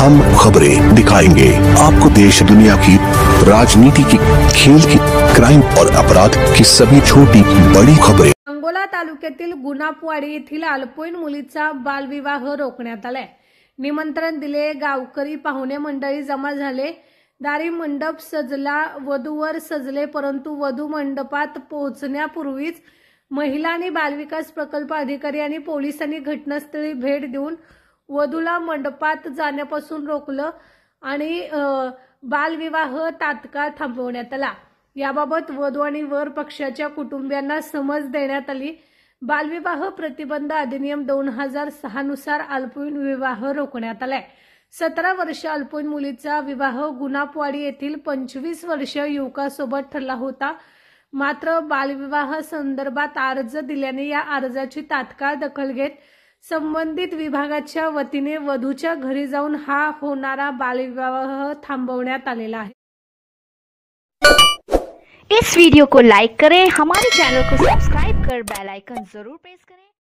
हम खबरें दिखाएंगे आपको देश दुनिया की, राजनीति की, खेल की, क्राइम और अपराध की सभी छोटी बड़ी खबरें। अंगोला तालुक्यातील गुणापवाडी येथील अल्पवयीन मुलीचा बालविवाह रोखण्यात आलाय। निमंत्रण दिले, गावकरी पाहुणे मंडळी जमा झाले, दारी मंडप सजला, वधूवर सजले, परंतु वधू मंडपात पोहोचण्यापूर्वीच महिला आणि बालविकास प्रकल्प अधिकारी आणि पोलिसांनी घटनास्थळी भेट देऊन वधूला मंडपात जाण्यापासून रोखलं आणि बालविवाह तात्काळ थांबवण्यात आला। याबाबत वधू आणि वर पक्षाच्या कुटुंबियांना समज देण्यात आली। बालविवाह प्रतिबंध अधिनियम 2006 नुसार अल्पवयीन विवाह रोखण्यात आलाय। 17 वर्ष अल्पवयीन मुलीचा विवाह गुणापवाडी येथील 25 वर्ष युवकासोबत ठरला होता। मात्र बालविवाह संदर्भात अर्ज दिल्याने या अर्जाची तात्काळ दखल घेत संबंधित विभागाच्या वतीने वधूच्या घरी जाऊन हा होणारा बालविवाह थांबवण्यात आलेला आहे। इस वीडियो को लाइक करें, हमारे चैनल को सब्सक्राइब कर बेल आइकन जरूर प्रेस करें।